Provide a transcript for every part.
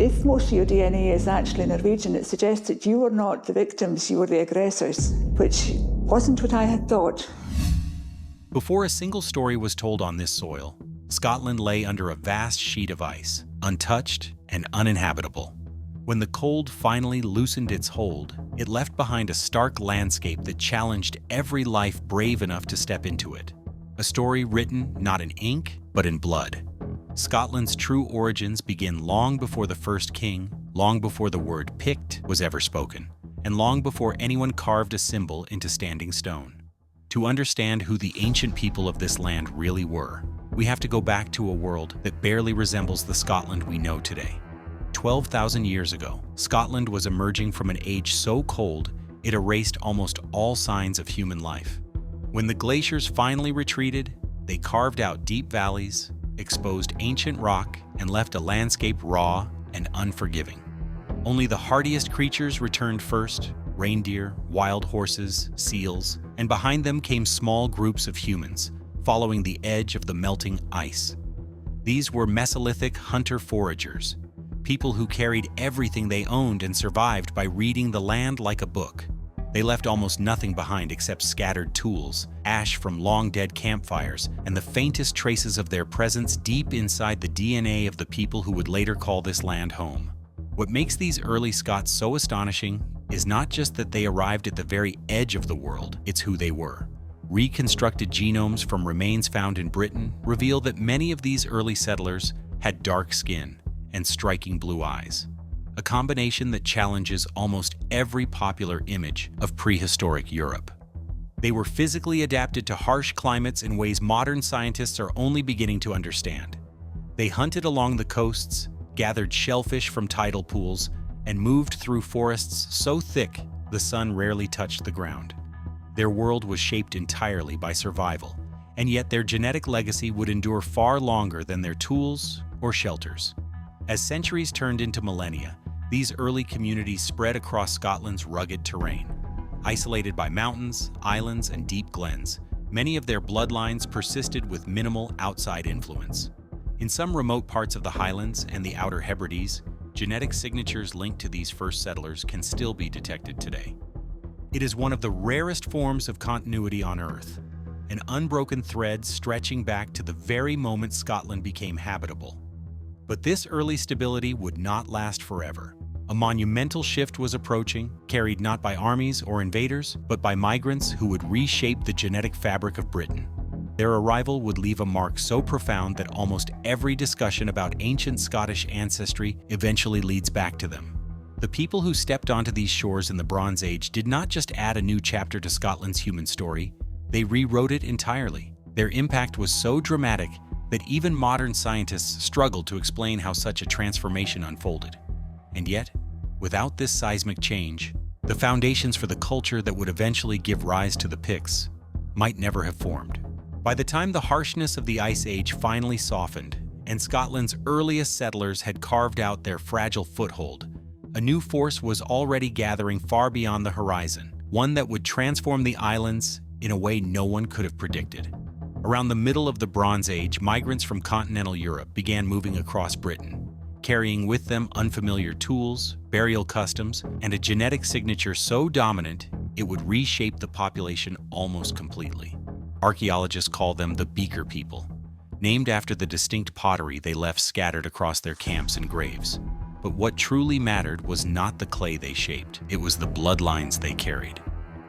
If most of your DNA is actually Norwegian, it suggests that you were not the victims, you were the aggressors, which wasn't what I had thought. Before a single story was told on this soil, Scotland lay under a vast sheet of ice, untouched and uninhabitable. When the cold finally loosened its hold, it left behind a stark landscape that challenged every life brave enough to step into it. A story written not in ink, but in blood. Scotland's true origins begin long before the first king, long before the word Pict was ever spoken, and long before anyone carved a symbol into standing stone. To understand who the ancient people of this land really were, we have to go back to a world that barely resembles the Scotland we know today. 12,000 years ago, Scotland was emerging from an age so cold it erased almost all signs of human life. When the glaciers finally retreated, they carved out deep valleys, exposed ancient rock, and left a landscape raw and unforgiving. Only the hardiest creatures returned first: reindeer, wild horses, seals, and behind them came small groups of humans, following the edge of the melting ice. These were Mesolithic hunter-foragers, people who carried everything they owned and survived by reading the land like a book. They left almost nothing behind except scattered tools, ash from long-dead campfires, and the faintest traces of their presence deep inside the DNA of the people who would later call this land home. What makes these early Scots so astonishing is not just that they arrived at the very edge of the world, it's who they were. Reconstructed genomes from remains found in Britain reveal that many of these early settlers had dark skin and striking blue eyes, a combination that challenges almost every popular image of prehistoric Europe. They were physically adapted to harsh climates in ways modern scientists are only beginning to understand. They hunted along the coasts, gathered shellfish from tidal pools, and moved through forests so thick the sun rarely touched the ground. Their world was shaped entirely by survival, and yet their genetic legacy would endure far longer than their tools or shelters. As centuries turned into millennia, these early communities spread across Scotland's rugged terrain. Isolated by mountains, islands, and deep glens, many of their bloodlines persisted with minimal outside influence. In some remote parts of the Highlands and the Outer Hebrides, genetic signatures linked to these first settlers can still be detected today. It is one of the rarest forms of continuity on Earth, an unbroken thread stretching back to the very moment Scotland became habitable. But this early stability would not last forever. A monumental shift was approaching, carried not by armies or invaders, but by migrants who would reshape the genetic fabric of Britain. Their arrival would leave a mark so profound that almost every discussion about ancient Scottish ancestry eventually leads back to them. The people who stepped onto these shores in the Bronze Age did not just add a new chapter to Scotland's human story, they rewrote it entirely. Their impact was so dramatic that even modern scientists struggled to explain how such a transformation unfolded. And yet, without this seismic change, the foundations for the culture that would eventually give rise to the Picts might never have formed. By the time the harshness of the Ice Age finally softened, and Scotland's earliest settlers had carved out their fragile foothold, a new force was already gathering far beyond the horizon, one that would transform the islands in a way no one could have predicted. Around the middle of the Bronze Age, migrants from continental Europe began moving across Britain, carrying with them unfamiliar tools, burial customs, and a genetic signature so dominant it would reshape the population almost completely. Archaeologists call them the Beaker people, named after the distinct pottery they left scattered across their camps and graves. But what truly mattered was not the clay they shaped, it was the bloodlines they carried.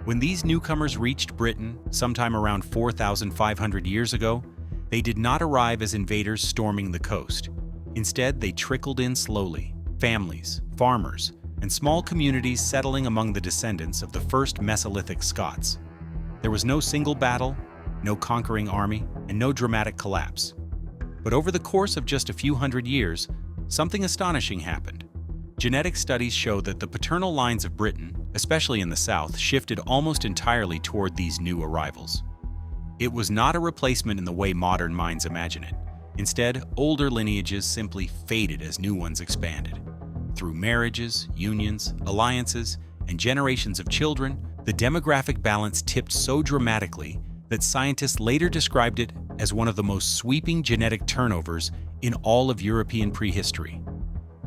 When these newcomers reached Britain, sometime around 4,500 years ago, they did not arrive as invaders storming the coast. Instead, they trickled in slowly, families, farmers, and small communities settling among the descendants of the first Mesolithic Scots. There was no single battle, no conquering army, and no dramatic collapse. But over the course of just a few hundred years, something astonishing happened. Genetic studies show that the paternal lines of Britain, especially in the south, shifted almost entirely toward these new arrivals. It was not a replacement in the way modern minds imagine it. Instead, older lineages simply faded as new ones expanded. Through marriages, unions, alliances, and generations of children, the demographic balance tipped so dramatically that scientists later described it as one of the most sweeping genetic turnovers in all of European prehistory.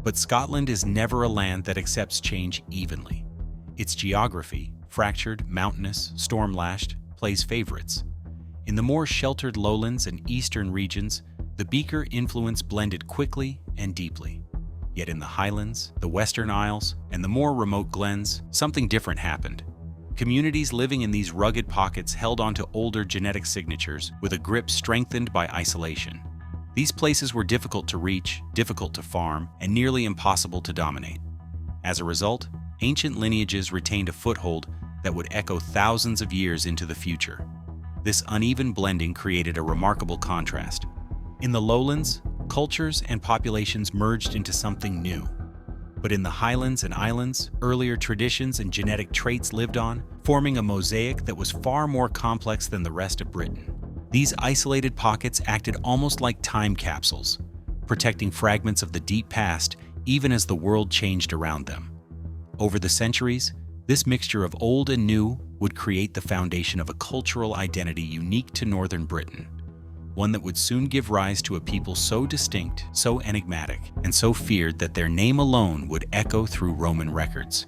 But Scotland is never a land that accepts change evenly. Its geography, fractured, mountainous, storm-lashed, plays favorites. In the more sheltered lowlands and eastern regions, the Beaker influence blended quickly and deeply. Yet in the Highlands, the Western Isles, and the more remote glens, something different happened. Communities living in these rugged pockets held onto older genetic signatures with a grip strengthened by isolation. These places were difficult to reach, difficult to farm, and nearly impossible to dominate. As a result, ancient lineages retained a foothold that would echo thousands of years into the future. This uneven blending created a remarkable contrast. In the lowlands, cultures and populations merged into something new. But in the highlands and islands, earlier traditions and genetic traits lived on, forming a mosaic that was far more complex than the rest of Britain. These isolated pockets acted almost like time capsules, protecting fragments of the deep past even as the world changed around them. Over the centuries, this mixture of old and new would create the foundation of a cultural identity unique to northern Britain, one that would soon give rise to a people so distinct, so enigmatic, and so feared that their name alone would echo through Roman records.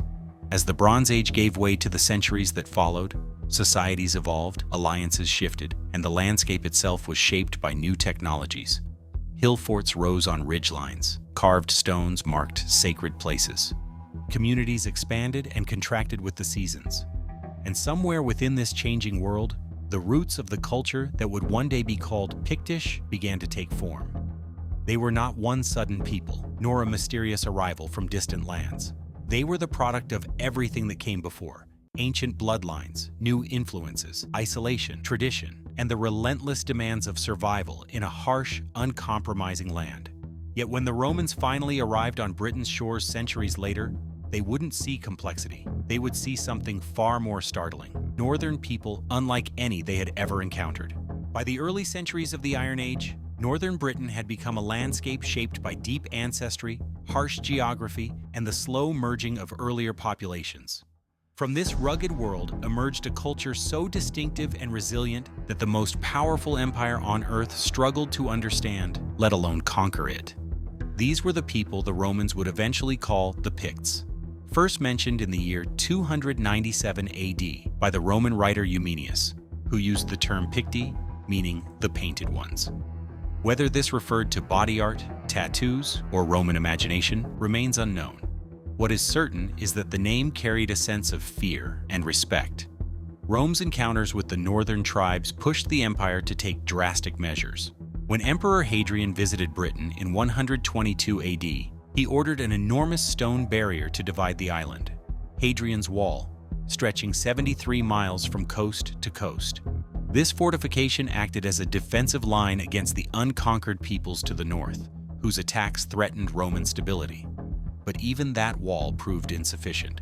As the Bronze Age gave way to the centuries that followed, societies evolved, alliances shifted, and the landscape itself was shaped by new technologies. Hill forts rose on ridgelines, carved stones marked sacred places. Communities expanded and contracted with the seasons. And somewhere within this changing world, the roots of the culture that would one day be called Pictish began to take form. They were not one sudden people, nor a mysterious arrival from distant lands. They were the product of everything that came before: ancient bloodlines, new influences, isolation, tradition, and the relentless demands of survival in a harsh, uncompromising land. Yet when the Romans finally arrived on Britain's shores centuries later, they wouldn't see complexity. They would see something far more startling: northern people unlike any they had ever encountered. By the early centuries of the Iron Age, northern Britain had become a landscape shaped by deep ancestry, harsh geography, and the slow merging of earlier populations. From this rugged world emerged a culture so distinctive and resilient that the most powerful empire on earth struggled to understand, let alone conquer it. These were the people the Romans would eventually call the Picts. First mentioned in the year 297 AD by the Roman writer Eumenius, who used the term Picti, meaning the painted ones. Whether this referred to body art, tattoos, or Roman imagination remains unknown. What is certain is that the name carried a sense of fear and respect. Rome's encounters with the northern tribes pushed the empire to take drastic measures. When Emperor Hadrian visited Britain in 122 AD, he ordered an enormous stone barrier to divide the island, Hadrian's Wall, stretching 73 miles from coast to coast. This fortification acted as a defensive line against the unconquered peoples to the north, whose attacks threatened Roman stability. But even that wall proved insufficient.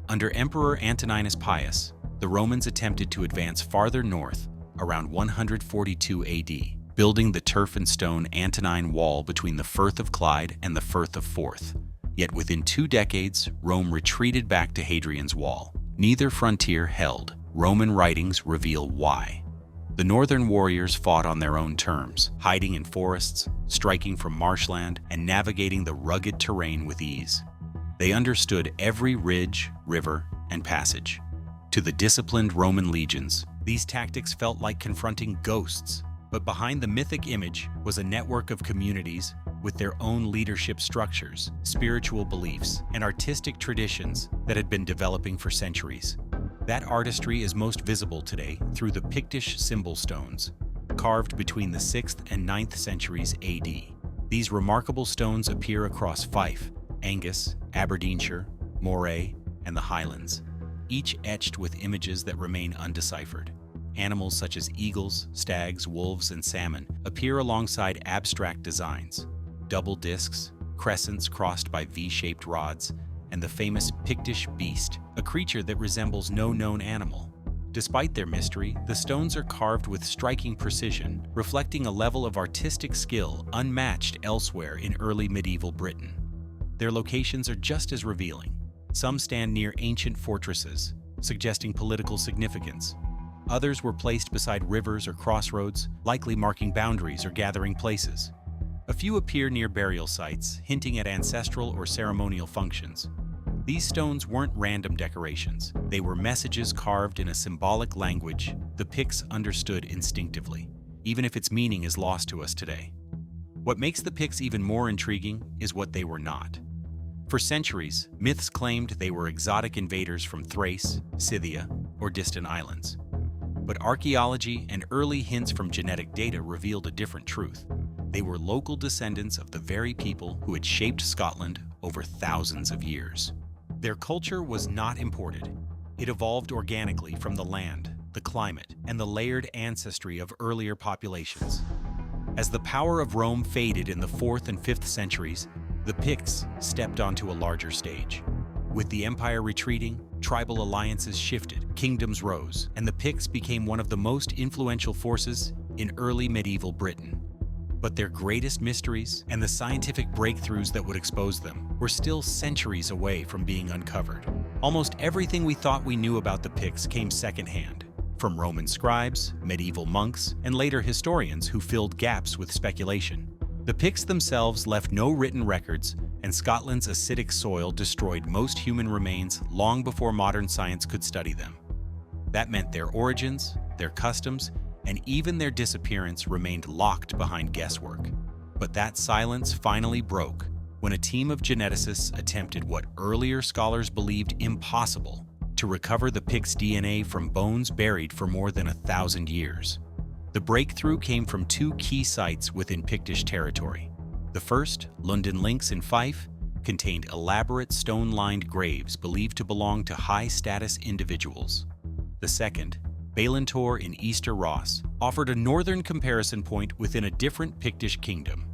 Under Emperor Antoninus Pius, the Romans attempted to advance farther north around 142 AD, building the turf and stone Antonine Wall between the Firth of Clyde and the Firth of Forth. Yet within 2 decades, Rome retreated back to Hadrian's Wall. Neither frontier held. Roman writings reveal why. The northern warriors fought on their own terms, hiding in forests, striking from marshland, and navigating the rugged terrain with ease. They understood every ridge, river, and passage. To the disciplined Roman legions, these tactics felt like confronting ghosts. But behind the mythic image was a network of communities with their own leadership structures, spiritual beliefs, and artistic traditions that had been developing for centuries. That artistry is most visible today through the Pictish symbol stones, carved between the 6th and 9th centuries AD. These remarkable stones appear across Fife, Angus, Aberdeenshire, Moray, and the Highlands, each etched with images that remain undeciphered. Animals such as eagles, stags, wolves, and salmon appear alongside abstract designs: double discs, crescents crossed by V-shaped rods, and the famous Pictish beast, a creature that resembles no known animal. Despite their mystery, the stones are carved with striking precision, reflecting a level of artistic skill unmatched elsewhere in early medieval Britain. Their locations are just as revealing. Some stand near ancient fortresses, suggesting political significance. Others were placed beside rivers or crossroads, likely marking boundaries or gathering places. A few appear near burial sites, hinting at ancestral or ceremonial functions. These stones weren't random decorations. They were messages carved in a symbolic language the Picts understood instinctively, even if its meaning is lost to us today. What makes the Picts even more intriguing is what they were not. For centuries, myths claimed they were exotic invaders from Thrace, Scythia, or distant islands. But archaeology and early hints from genetic data revealed a different truth. They were local descendants of the very people who had shaped Scotland over thousands of years. Their culture was not imported. It evolved organically from the land, the climate, and the layered ancestry of earlier populations. As the power of Rome faded in the 4th and 5th centuries, the Picts stepped onto a larger stage. With the empire retreating, tribal alliances shifted, kingdoms rose, and the Picts became one of the most influential forces in early medieval Britain. But their greatest mysteries and the scientific breakthroughs that would expose them were still centuries away from being uncovered. Almost everything we thought we knew about the Picts came secondhand, from Roman scribes, medieval monks, and later historians who filled gaps with speculation. The Picts themselves left no written records, and Scotland's acidic soil destroyed most human remains long before modern science could study them. That meant their origins, their customs, and even their disappearance remained locked behind guesswork. But that silence finally broke when a team of geneticists attempted what earlier scholars believed impossible: to recover the Picts' DNA from bones buried for more than 1,000 years. The breakthrough came from two key sites within Pictish territory. The first, Lundin Links in Fife, contained elaborate stone-lined graves believed to belong to high-status individuals. The second, Ballantor in Easter Ross, offered a northern comparison point within a different Pictish kingdom.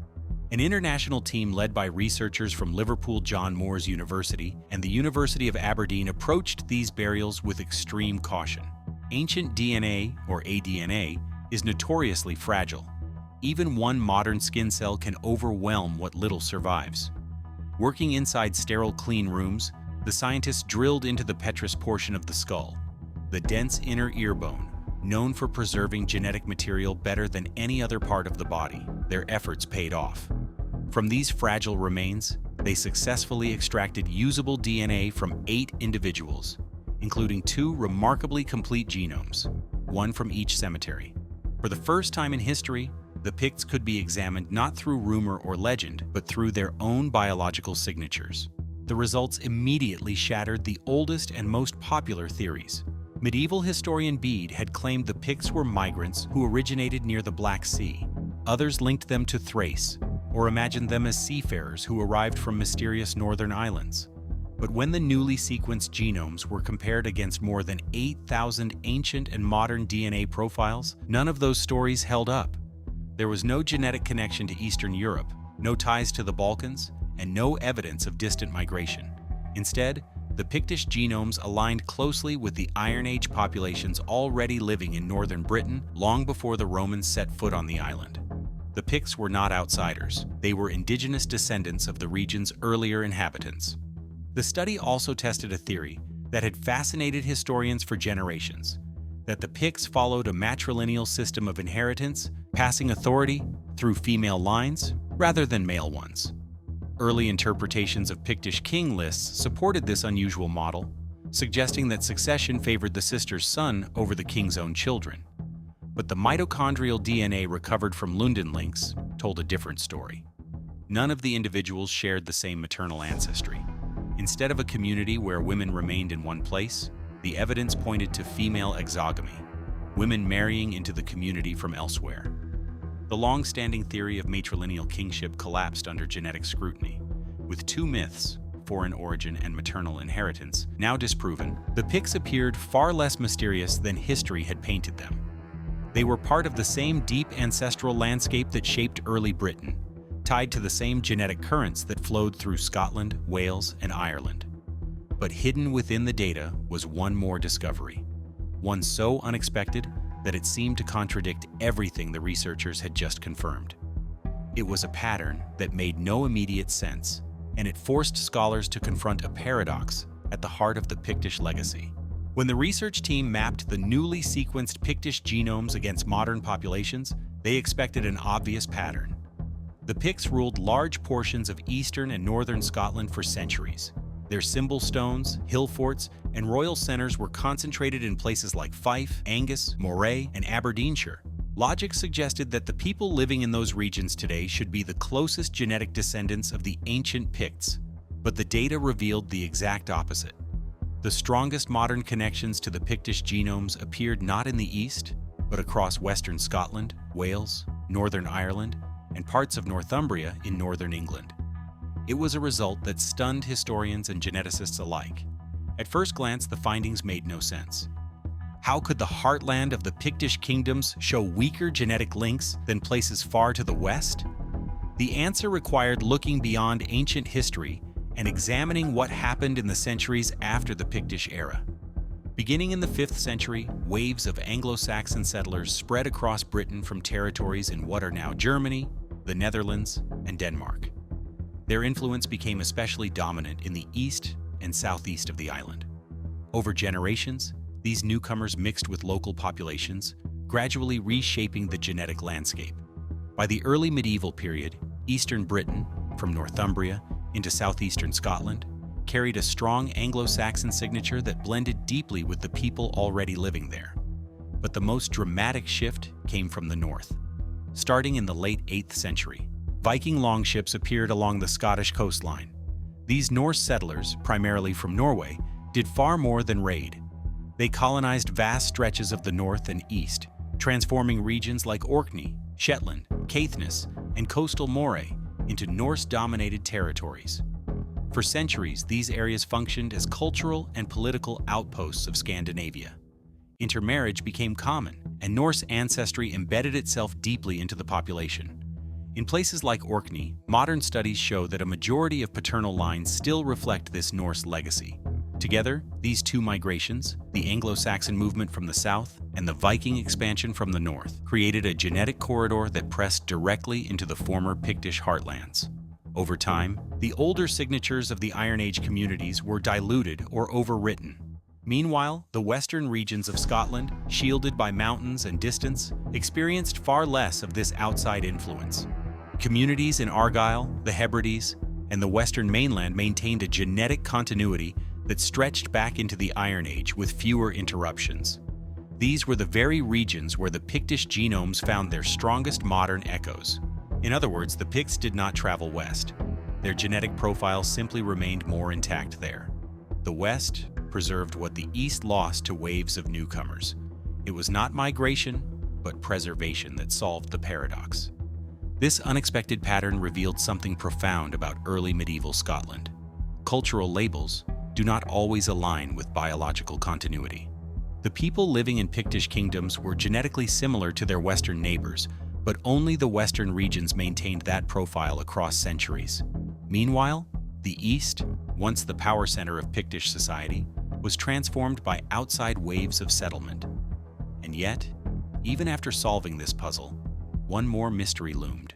An international team led by researchers from Liverpool John Moores University and the University of Aberdeen approached these burials with extreme caution. Ancient DNA, or aDNA, is notoriously fragile. Even one modern skin cell can overwhelm what little survives. Working inside sterile clean rooms, the scientists drilled into the petrous portion of the skull, the dense inner ear bone, known for preserving genetic material better than any other part of the body. Their efforts paid off. From these fragile remains, they successfully extracted usable DNA from 8 individuals, including 2 remarkably complete genomes, one from each cemetery. For the first time in history, the Picts could be examined not through rumor or legend, but through their own biological signatures. The results immediately shattered the oldest and most popular theories. Medieval historian Bede had claimed the Picts were migrants who originated near the Black Sea. Others linked them to Thrace, or imagined them as seafarers who arrived from mysterious northern islands. But when the newly sequenced genomes were compared against more than 8,000 ancient and modern DNA profiles, none of those stories held up. There was no genetic connection to Eastern Europe, no ties to the Balkans, and no evidence of distant migration. Instead, the Pictish genomes aligned closely with the Iron Age populations already living in northern Britain long before the Romans set foot on the island. The Picts were not outsiders. They were indigenous descendants of the region's earlier inhabitants. The study also tested a theory that had fascinated historians for generations, that the Picts followed a matrilineal system of inheritance, passing authority through female lines rather than male ones. Early interpretations of Pictish king lists supported this unusual model, suggesting that succession favored the sister's son over the king's own children. But the mitochondrial DNA recovered from Lundin Links told a different story. None of the individuals shared the same maternal ancestry. Instead of a community where women remained in one place, the evidence pointed to female exogamy, women marrying into the community from elsewhere. The long-standing theory of matrilineal kingship collapsed under genetic scrutiny. With 2 myths, foreign origin and maternal inheritance, now disproven, the Picts appeared far less mysterious than history had painted them. They were part of the same deep ancestral landscape that shaped early Britain, tied to the same genetic currents that flowed through Scotland, Wales, and Ireland. But hidden within the data was one more discovery, one so unexpected that it seemed to contradict everything the researchers had just confirmed. It was a pattern that made no immediate sense, and it forced scholars to confront a paradox at the heart of the Pictish legacy. When the research team mapped the newly sequenced Pictish genomes against modern populations, they expected an obvious pattern. The Picts ruled large portions of eastern and northern Scotland for centuries. Their symbol stones, hill forts, and royal centres were concentrated in places like Fife, Angus, Moray, and Aberdeenshire. Logic suggested that the people living in those regions today should be the closest genetic descendants of the ancient Picts, but the data revealed the exact opposite. The strongest modern connections to the Pictish genomes appeared not in the east, but across western Scotland, Wales, Northern Ireland, and parts of Northumbria in northern England. It was a result that stunned historians and geneticists alike. At first glance, the findings made no sense. How could the heartland of the Pictish kingdoms show weaker genetic links than places far to the west? The answer required looking beyond ancient history and examining what happened in the centuries after the Pictish era. Beginning in the 5th century, waves of Anglo-Saxon settlers spread across Britain from territories in what are now Germany, the Netherlands, and Denmark. Their influence became especially dominant in the east and southeast of the island. Over generations, these newcomers mixed with local populations, gradually reshaping the genetic landscape. By the early medieval period, eastern Britain, from Northumbria into southeastern Scotland, carried a strong Anglo-Saxon signature that blended deeply with the people already living there. But the most dramatic shift came from the north. Starting in the late 8th century, Viking longships appeared along the Scottish coastline. These Norse settlers, primarily from Norway, did far more than raid. They colonized vast stretches of the north and east, transforming regions like Orkney, Shetland, Caithness, and coastal Moray into Norse-dominated territories. For centuries, these areas functioned as cultural and political outposts of Scandinavia. Intermarriage became common, and Norse ancestry embedded itself deeply into the population. In places like Orkney, modern studies show that a majority of paternal lines still reflect this Norse legacy. Together, these two migrations, the Anglo-Saxon movement from the south and the Viking expansion from the north, created a genetic corridor that pressed directly into the former Pictish heartlands. Over time, the older signatures of the Iron Age communities were diluted or overwritten. Meanwhile, the western regions of Scotland, shielded by mountains and distance, experienced far less of this outside influence. Communities in Argyll, the Hebrides, and the western mainland maintained a genetic continuity that stretched back into the Iron Age with fewer interruptions. These were the very regions where the Pictish genomes found their strongest modern echoes. In other words, the Picts did not travel west. Their genetic profile simply remained more intact there. The West preserved what the East lost to waves of newcomers. It was not migration, but preservation that solved the paradox. This unexpected pattern revealed something profound about early medieval Scotland. Cultural labels do not always align with biological continuity. The people living in Pictish kingdoms were genetically similar to their Western neighbors, but only the Western regions maintained that profile across centuries. Meanwhile, the East, once the power center of Pictish society, was transformed by outside waves of settlement. And yet, even after solving this puzzle, one more mystery loomed.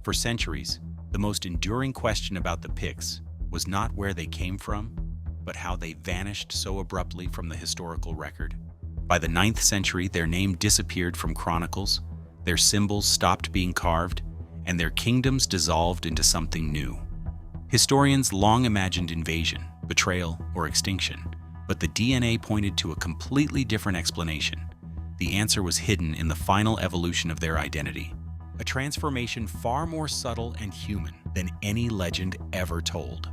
For centuries, the most enduring question about the Picts was not where they came from, but how they vanished so abruptly from the historical record. By the 9th century, their name disappeared from chronicles, their symbols stopped being carved, and their kingdoms dissolved into something new. Historians long imagined invasion, betrayal, or extinction, but the DNA pointed to a completely different explanation. The answer was hidden in the final evolution of their identity, a transformation far more subtle and human than any legend ever told.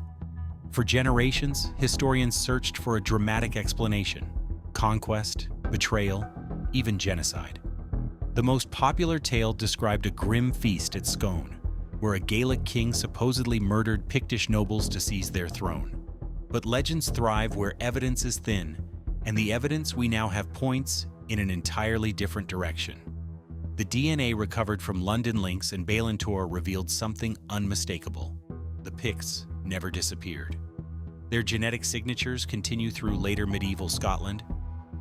For generations, historians searched for a dramatic explanation: conquest, betrayal, even genocide. The most popular tale described a grim feast at Scone, where a Gaelic king supposedly murdered Pictish nobles to seize their throne. But legends thrive where evidence is thin, and the evidence we now have points in an entirely different direction. The DNA recovered from London Links and Balintore revealed something unmistakable. The Picts never disappeared. Their genetic signatures continue through later medieval Scotland,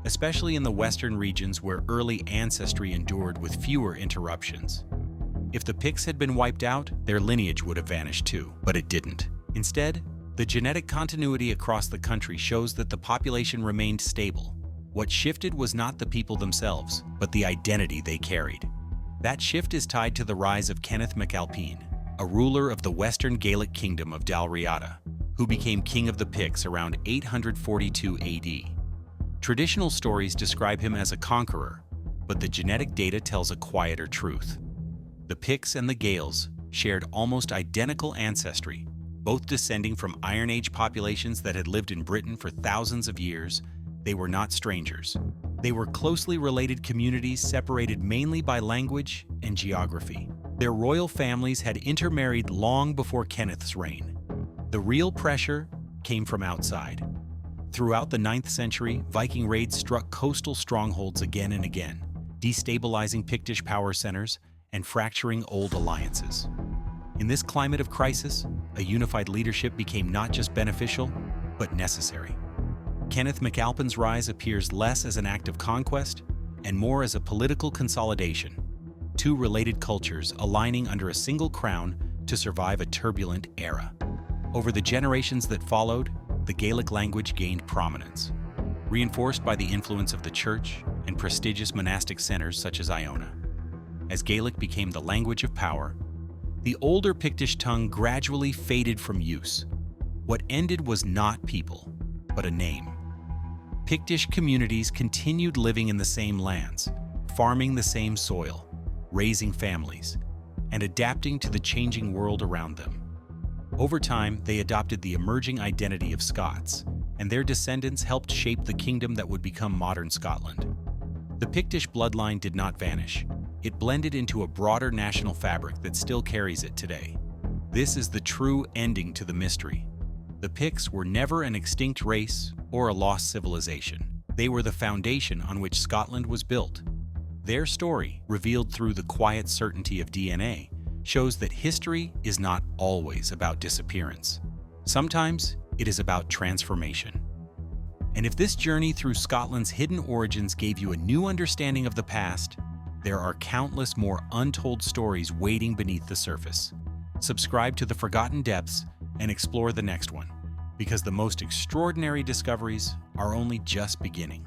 especially in the western regions where early ancestry endured with fewer interruptions. If the Picts had been wiped out, their lineage would have vanished too, but it didn't. Instead, the genetic continuity across the country shows that the population remained stable. What shifted was not the people themselves, but the identity they carried. That shift is tied to the rise of Kenneth MacAlpine, a ruler of the Western Gaelic kingdom of Dalriada, who became king of the Picts around 842 AD. Traditional stories describe him as a conqueror, but the genetic data tells a quieter truth. The Picts and the Gaels shared almost identical ancestry, both descending from Iron Age populations that had lived in Britain for thousands of years. They were not strangers. They were closely related communities separated mainly by language and geography. Their royal families had intermarried long before Kenneth's reign. The real pressure came from outside. Throughout the 9th century, Viking raids struck coastal strongholds again and again, destabilizing Pictish power centers and fracturing old alliances. In this climate of crisis, a unified leadership became not just beneficial, but necessary. Kenneth MacAlpin's rise appears less as an act of conquest and more as a political consolidation, two related cultures aligning under a single crown to survive a turbulent era. Over the generations that followed, the Gaelic language gained prominence, reinforced by the influence of the church and prestigious monastic centers such as Iona. As Gaelic became the language of power, the older Pictish tongue gradually faded from use. What ended was not people, but a name. Pictish communities continued living in the same lands, farming the same soil, raising families, and adapting to the changing world around them. Over time, they adopted the emerging identity of Scots, and their descendants helped shape the kingdom that would become modern Scotland. The Pictish bloodline did not vanish. It blended into a broader national fabric that still carries it today. This is the true ending to the mystery. The Picts were never an extinct race or a lost civilization. They were the foundation on which Scotland was built. Their story, revealed through the quiet certainty of DNA, shows that history is not always about disappearance. Sometimes it is about transformation. And if this journey through Scotland's hidden origins gave you a new understanding of the past, there are countless more untold stories waiting beneath the surface. Subscribe to The Forgotten Depths and explore the next one, because the most extraordinary discoveries are only just beginning.